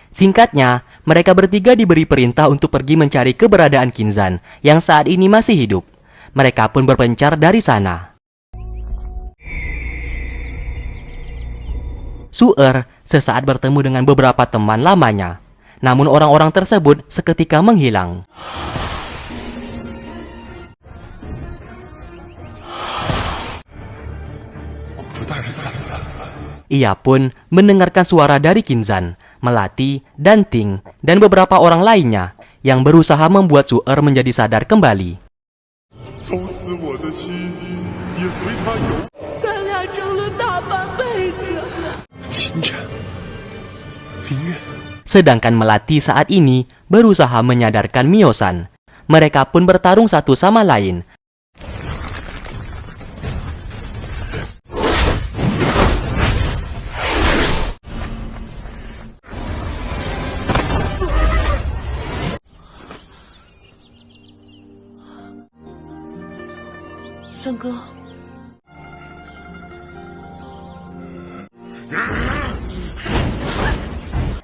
Singkatnya, mereka bertiga diberi perintah untuk pergi mencari keberadaan Qinzhan yang saat ini masih hidup. Mereka pun berpencar dari sana. Su-er sesaat bertemu dengan beberapa teman lamanya. Namun orang-orang tersebut seketika menghilang. Ia pun mendengarkan suara dari Qinzhan, Melati, dan Ting, dan beberapa orang lainnya yang berusaha membuat Su-er menjadi sadar kembali. Sedangkan Melati saat ini berusaha menyadarkan Mio-san. Mereka pun bertarung satu sama lain.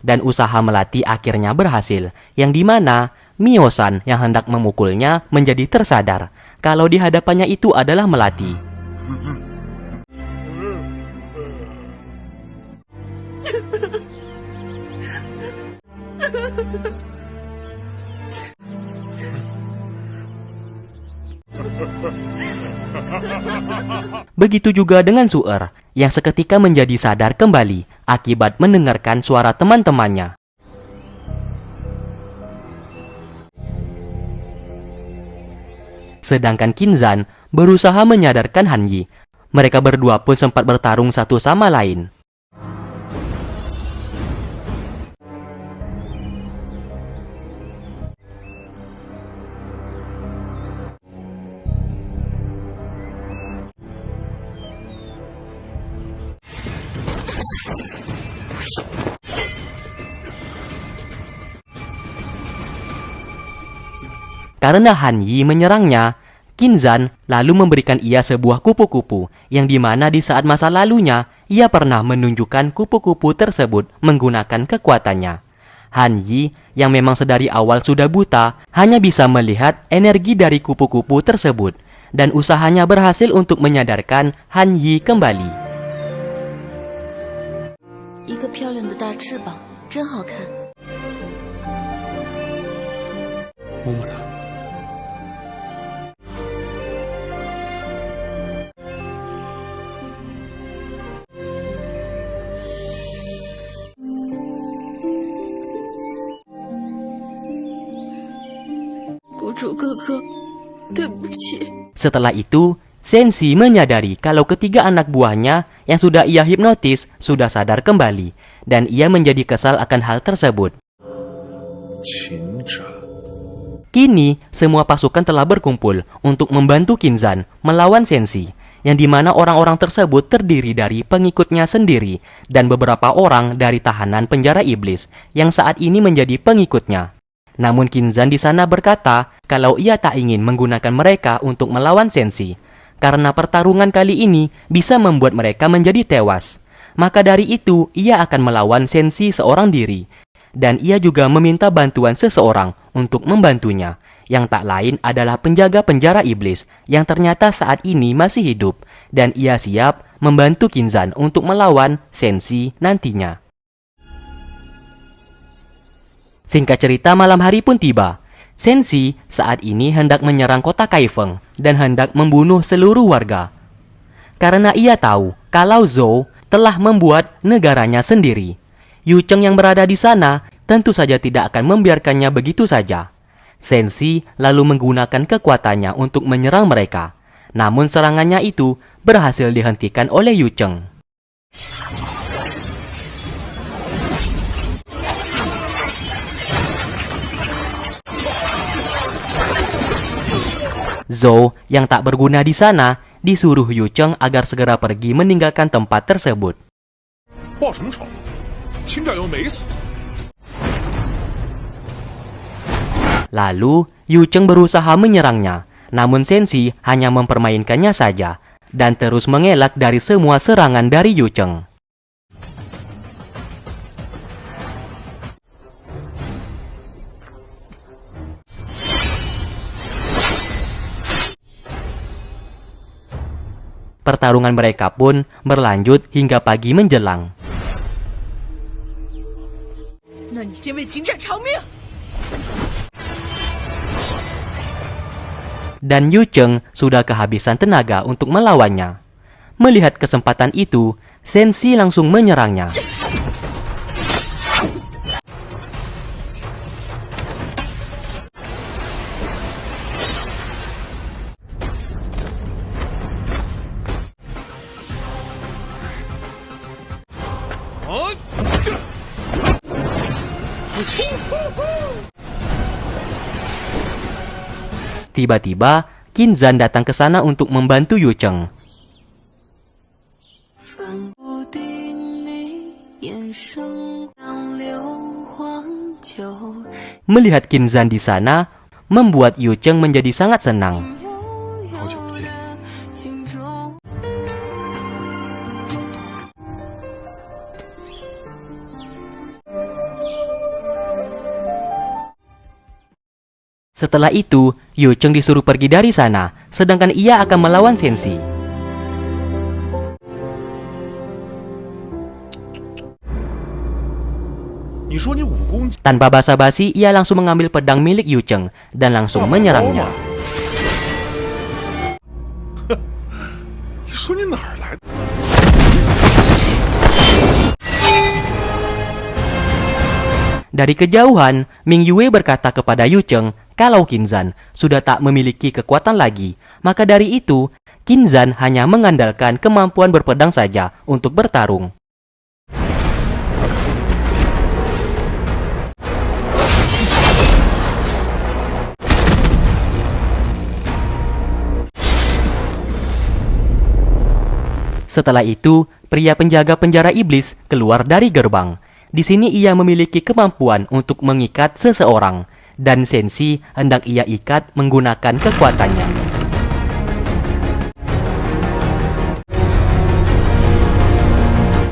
Dan usaha Melati akhirnya berhasil, yang dimana Mio-san yang hendak memukulnya menjadi tersadar kalau di hadapannya itu adalah Melati. Begitu juga dengan Su-er yang seketika menjadi sadar kembali akibat mendengarkan suara teman-temannya. Sedangkan Qinzhan berusaha menyadarkan Han Yi. Mereka berdua pun sempat bertarung satu sama lain. Karena Han Yi menyerangnya, Qinzhan lalu memberikan ia sebuah kupu-kupu, yang dimana di saat masa lalunya, ia pernah menunjukkan kupu-kupu tersebut menggunakan kekuatannya. Han Yi, yang memang sedari awal sudah buta, hanya bisa melihat energi dari kupu-kupu tersebut, dan usahanya berhasil untuk menyadarkan Han Yi kembali. Setelah itu, Senshi menyadari kalau ketiga anak buahnya yang sudah ia hipnotis sudah sadar kembali, dan ia menjadi kesal akan hal tersebut. Kini, semua pasukan telah berkumpul untuk membantu Qinzhan melawan Senshi, yang dimana orang-orang tersebut terdiri dari pengikutnya sendiri dan beberapa orang dari tahanan penjara iblis yang saat ini menjadi pengikutnya. Namun Qinzhan di sana berkata kalau ia tak ingin menggunakan mereka untuk melawan Senshi, karena pertarungan kali ini bisa membuat mereka menjadi tewas. Maka dari itu, ia akan melawan Senshi seorang diri. Dan ia juga meminta bantuan seseorang untuk membantunya, yang tak lain adalah penjaga penjara iblis yang ternyata saat ini masih hidup, dan ia siap membantu Qinzhan untuk melawan Senshi nantinya. Singkat cerita, malam hari pun tiba. Senshi saat ini hendak menyerang kota Kaifeng dan hendak membunuh seluruh warga. Karena ia tahu kalau Zhou telah membuat negaranya sendiri. Yu Cheng yang berada di sana tentu saja tidak akan membiarkannya begitu saja. Senshi lalu menggunakan kekuatannya untuk menyerang mereka. Namun serangannya itu berhasil dihentikan oleh Yu Cheng. Zhou yang tak berguna di sana disuruh Yu Cheng agar segera pergi meninggalkan tempat tersebut. Lalu Yu Cheng berusaha menyerangnya, namun Senshi hanya mempermainkannya saja dan terus mengelak dari semua serangan dari Yu Cheng. Pertarungan mereka pun berlanjut hingga pagi menjelang. Dan Yu Cheng sudah kehabisan tenaga untuk melawannya. Melihat kesempatan itu, Sensi langsung menyerangnya. Tiba-tiba, Qin Zan datang ke sana untuk membantu Yu Cheng. Melihat Qin Zan di sana, membuat Yu Cheng menjadi sangat senang. Setelah itu, Yu Cheng disuruh pergi dari sana, sedangkan ia akan melawan Sensi. Tanpa basa-basi, ia langsung mengambil pedang milik Yu Cheng dan langsung menyerangnya. Dari kejauhan, Ming Yue berkata kepada Yu Cheng kalau Qin Zan sudah tak memiliki kekuatan lagi. Maka dari itu, Qin Zan hanya mengandalkan kemampuan berpedang saja untuk bertarung. Setelah itu, pria penjaga penjara iblis keluar dari gerbang. Di sini ia memiliki kemampuan untuk mengikat seseorang, dan Sensi hendak ia ikat menggunakan kekuatannya.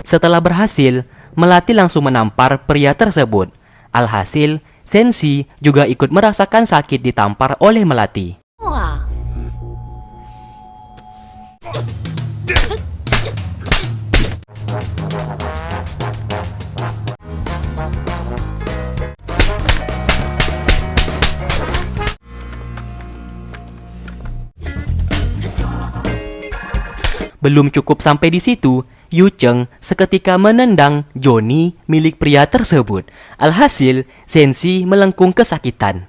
Setelah berhasil, Melati langsung menampar pria tersebut. Alhasil, Sensi juga ikut merasakan sakit ditampar oleh Melati. Belum cukup sampai di situ, Yu Cheng seketika menendang Johnny milik pria tersebut. Alhasil, Sensi melengkung kesakitan.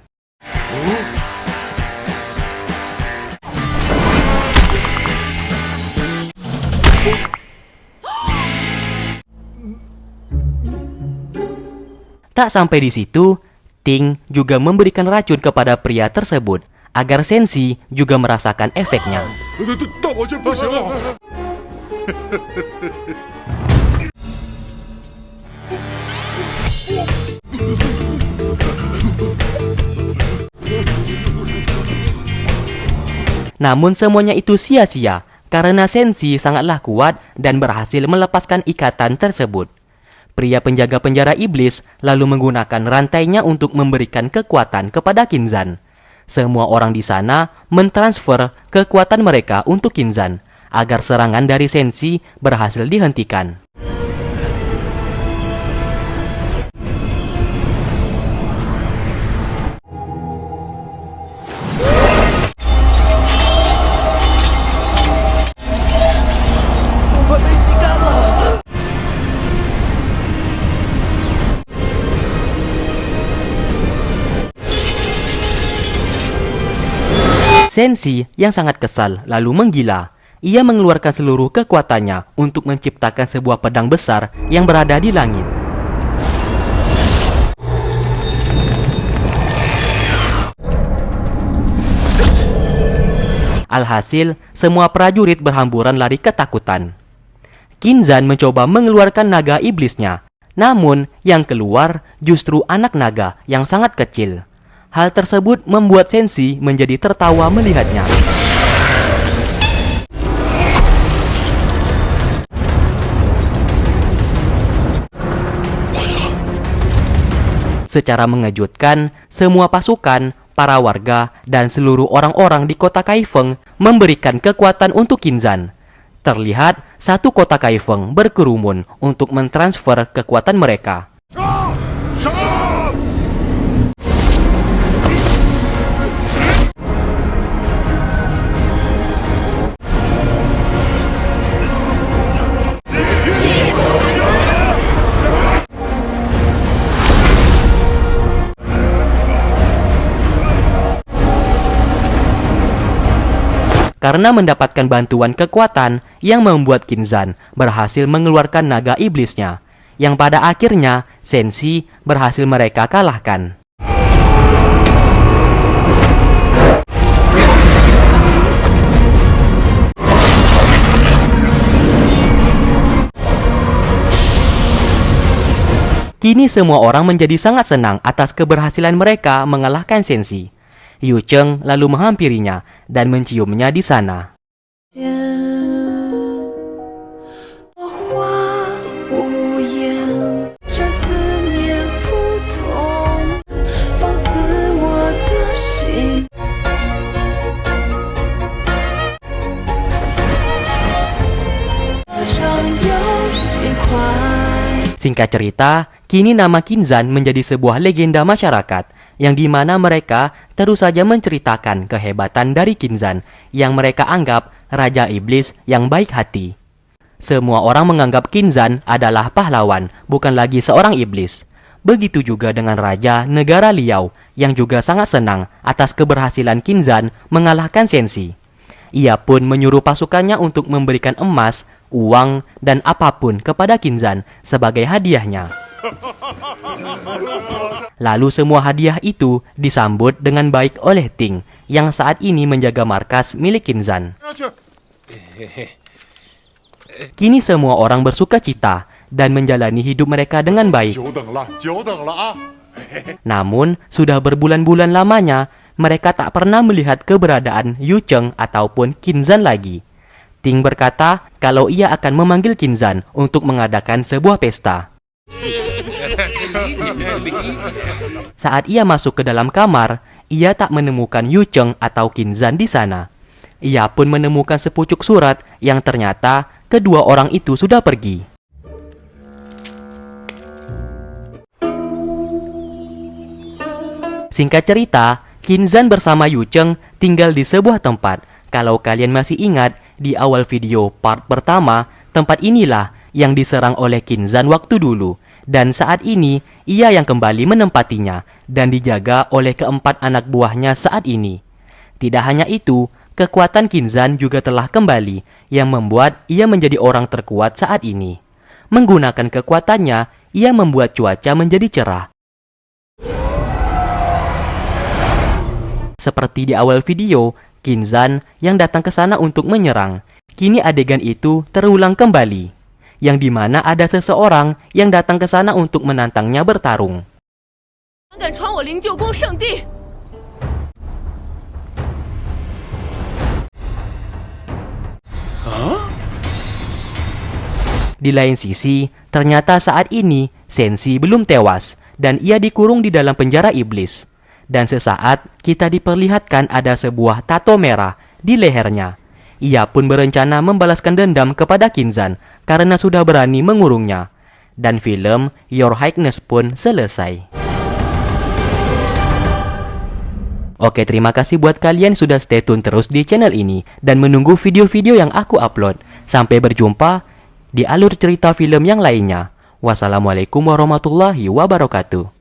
Tak sampai di situ, Ting juga memberikan racun kepada pria tersebut agar Sensi juga merasakan efeknya. Namun semuanya itu sia-sia karena Sensi sangatlah kuat dan berhasil melepaskan ikatan tersebut. Pria penjaga penjara iblis lalu menggunakan rantainya untuk memberikan kekuatan kepada Qin Zan. Semua orang di sana mentransfer kekuatan mereka untuk Qin Zan agar serangan dari Sensi berhasil dihentikan. Sensi yang sangat kesal lalu menggila. Ia mengeluarkan seluruh kekuatannya untuk menciptakan sebuah pedang besar yang berada di langit. Alhasil, semua prajurit berhamburan lari ketakutan. Qin Zan mencoba mengeluarkan naga iblisnya. Namun, yang keluar justru anak naga yang sangat kecil. Hal tersebut membuat Sensi menjadi tertawa melihatnya. Secara mengejutkan, semua pasukan, para warga, dan seluruh orang-orang di kota Kaifeng memberikan kekuatan untuk Qin Zan. terlihat satu kota Kaifeng berkerumun untuk mentransfer kekuatan mereka. Karena mendapatkan bantuan kekuatan yang membuat Kinzan berhasil mengeluarkan naga iblisnya, yang pada akhirnya Senshi berhasil mereka kalahkan. Kini semua orang menjadi sangat senang atas keberhasilan mereka mengalahkan Senshi. Yu Cheng lalu menghampirinya dan menciumnya di sana. Singkat cerita, kini nama Kinzan menjadi sebuah legenda masyarakat, yang dimana mereka terus saja menceritakan kehebatan dari Kinzan, yang mereka anggap Raja Iblis yang baik hati. Semua orang menganggap Kinzan adalah pahlawan, bukan lagi seorang iblis. Begitu juga dengan Raja Negara Liao, yang juga sangat senang atas keberhasilan Kinzan mengalahkan Senshi. Ia pun menyuruh pasukannya untuk memberikan emas, uang, dan apapun kepada Kinzan sebagai hadiahnya. Lalu semua hadiah itu disambut dengan baik oleh Ting, yang saat ini menjaga markas milik Kinzan. Kini semua orang bersuka cita dan menjalani hidup mereka dengan baik. Namun, sudah berbulan-bulan lamanya, mereka tak pernah melihat keberadaan Yu Cheng ataupun Kinzan lagi. Ting berkata kalau ia akan memanggil Kinzan untuk mengadakan sebuah pesta. Saat ia masuk ke dalam kamar, ia tak menemukan Yu Cheng atau Kinzan di sana. Ia pun menemukan sepucuk surat yang ternyata kedua orang itu sudah pergi. Singkat cerita, Kinzan bersama Yu Cheng tinggal di sebuah tempat. Kalau kalian masih ingat, di awal video part pertama, tempat inilah yang diserang oleh Kinzan waktu dulu. Dan saat ini, ia yang kembali menempatinya dan dijaga oleh keempat anak buahnya saat ini. Tidak hanya itu, kekuatan Kinzan juga telah kembali, yang membuat ia menjadi orang terkuat saat ini. Menggunakan kekuatannya, ia membuat cuaca menjadi cerah. Seperti di awal video, Kinzan yang datang ke sana untuk menyerang. Kini adegan itu terulang kembali, yang dimana ada seseorang yang datang ke sana untuk menantangnya bertarung. Di lain sisi, ternyata saat ini Senshi belum tewas dan ia dikurung di dalam penjara iblis. Dan sesaat kita diperlihatkan ada sebuah tato merah di lehernya. Ia pun berencana membalaskan dendam kepada Kinzan karena sudah berani mengurungnya. Dan film Your Highness pun selesai. Oke, terima kasih buat kalian sudah stay tune terus di channel ini dan menunggu video-video yang aku upload. Sampai berjumpa di alur cerita film yang lainnya. Wassalamualaikum warahmatullahi wabarakatuh.